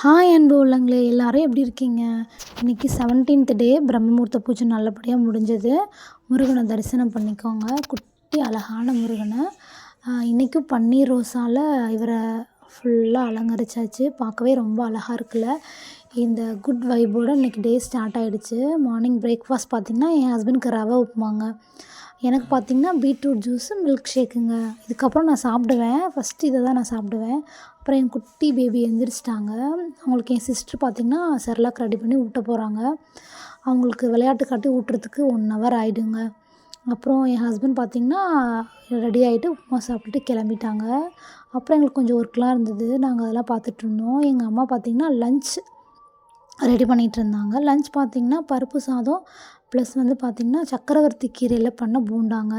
Hi அன்பு உள்ளங்களே, எல்லாரும் எப்படி இருக்கீங்க? இன்றைக்கி 17th டே பிரம்மமுகூர்த்த பூஜை நல்லபடியாக முடிஞ்சது. முருகனை தரிசனம் பண்ணிக்கோங்க. குட்டி அழகான முருகனை இன்றைக்கும் பன்னீர் ரோஸால் இவரை ஃபுல்லாக அலங்கரிச்சாச்சு. பார்க்கவே ரொம்ப அழகாக இருக்குல்ல. இந்த குட் வைப்போடு இன்றைக்கி டே ஸ்டார்ட் ஆகிடுச்சு. மார்னிங் பிரேக்ஃபாஸ்ட் பார்த்திங்கன்னா என் ஹஸ்பண்டுக்கு ரவை உப்புமாங்க, எனக்கு பார்த்திங்கன்னா பீட்ரூட் ஜூஸு, மில்க் ஷேக்குங்க. இதுக்கப்புறம் நான் சாப்பிடுவேன். ஃபஸ்ட்டு இதை தான் நான் சாப்பிடுவேன். அப்புறம் என் குட்டி பேபி எழுந்திரிச்சிட்டாங்க. அவங்களுக்கு என் சிஸ்டர் பார்த்திங்கன்னா செர்லாக் ரெடி பண்ணி ஊட்ட போகிறாங்க. அவங்களுக்கு விளையாட்டு காட்டி ஊட்டுறதுக்கு 1 hour ஆகிடுங்க. அப்புறம் என் ஹஸ்பண்ட் பார்த்திங்கன்னா ரெடி ஆகிட்டு உப்புமா சாப்பிட்டுட்டு கிளம்பிட்டாங்க. அப்புறம் எங்களுக்கு கொஞ்சம் ஒர்க்லாம் இருந்தது, நாங்கள் அதெல்லாம் பார்த்துட்ருந்தோம். எங்கள் அம்மா பார்த்திங்கன்னா லன்ச் ரெடி பண்ணிகிட்டு இருந்தாங்க. லன்ச் பார்த்திங்கன்னா பருப்பு சாதம் ப்ளஸ் பார்த்திங்கன்னா சக்கரவர்த்தி கீரையில் பண்ண போண்டாங்க.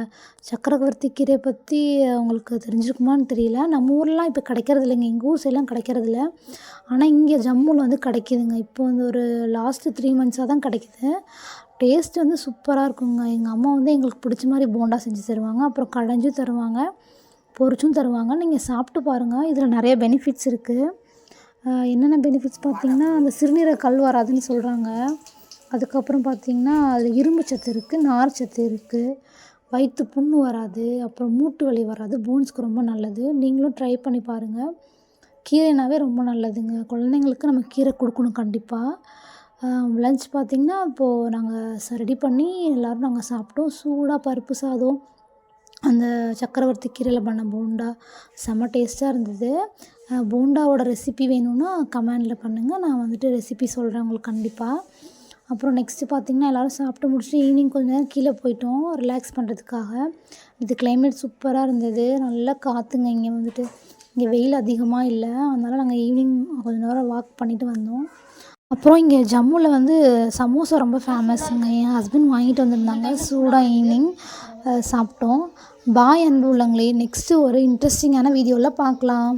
சக்கரவர்த்தி கீரையை பற்றி அவங்களுக்கு தெரிஞ்சிருக்குமான்னு தெரியல. நம்ம ஊர்லாம் இப்போ கிடைக்கிறது இல்லைங்க, எங்கள் ஊர் சைட்லாம் கிடைக்கிறதில்ல. ஆனால் இங்கே ஜம்முவில் கிடைக்கிதுங்க. இப்போ ஒரு லாஸ்ட்டு 3 months தான் கிடைக்கிது. டேஸ்ட் சூப்பராக இருக்குங்க. எங்கள் அம்மா எங்களுக்கு பிடிச்ச மாதிரி போண்டா செஞ்சு தருவாங்க. அப்புறம் கடைஞ்சும் தருவாங்க, பொரிச்சும் தருவாங்க. நீங்கள் சாப்பிட்டு பாருங்கள். இதில் நிறைய பெனிஃபிட்ஸ் இருக்குது. என்னென்ன பெனிஃபிட்ஸ் பார்த்திங்கன்னா, அந்த சிறுநீரக கல் வராதுன்னு சொல்கிறாங்க. அதுக்கப்புறம் பார்த்திங்கன்னா அதில் இரும்பு சத்து இருக்குது, நார் சத்து இருக்குது, வயிற்று புண்ணு வராது, அப்புறம் மூட்டு வலி வராது, போன்ஸ்க்கு ரொம்ப நல்லது. நீங்களும் ட்ரை பண்ணி பாருங்கள். கீரைனாவே ரொம்ப நல்லதுங்க. குழந்தைங்களுக்கு நம்ம கீரை கொடுக்கணும் கண்டிப்பாக. லன்ச் பார்த்திங்கன்னா இப்போது நாங்கள் ரெடி பண்ணி எல்லோரும் நாங்கள் சாப்பிட்டோம். சூடாக பருப்பு சாதம், அந்த சக்கரவர்த்தி கீரையில் பண்ண போண்டா செம்ம டேஸ்ட்டாக இருந்தது. போண்டாவோட ரெசிபி வேணும்னா கமெண்டில் பண்ணுங்கள், நான் ரெசிபி சொல்கிறேன் உங்களுக்கு கண்டிப்பாக. அப்புறம் நெக்ஸ்ட்டு பார்த்திங்கன்னா எல்லோரும் சாப்பிட்டு முடிச்சுட்டு ஈவினிங் கொஞ்சம் நேரம் கீழே போயிட்டோம் ரிலாக்ஸ் பண்ணுறதுக்காக. இது கிளைமேட் சூப்பராக இருந்தது, நல்லா காற்றுங்க. இங்கே இங்கே வெயில் அதிகமாக இல்லை, அதனால் நாங்கள் ஈவினிங் கொஞ்சம் நேரம் வாக் பண்ணிவிட்டு வந்தோம். அப்புறம் இங்கே ஜம்முவில் சமோசா ரொம்ப ஃபேமஸுங்க. என் ஹஸ்பண்ட் வாங்கிட்டு வந்திருந்தாங்க. சூடாக ஈவினிங் சாப்பிட்டோம். பாய் அன்பு உள்ளங்களே, நெக்ஸ்ட்டு ஒரு இன்ட்ரெஸ்டிங்கான வீடியோவில் பார்க்கலாம்.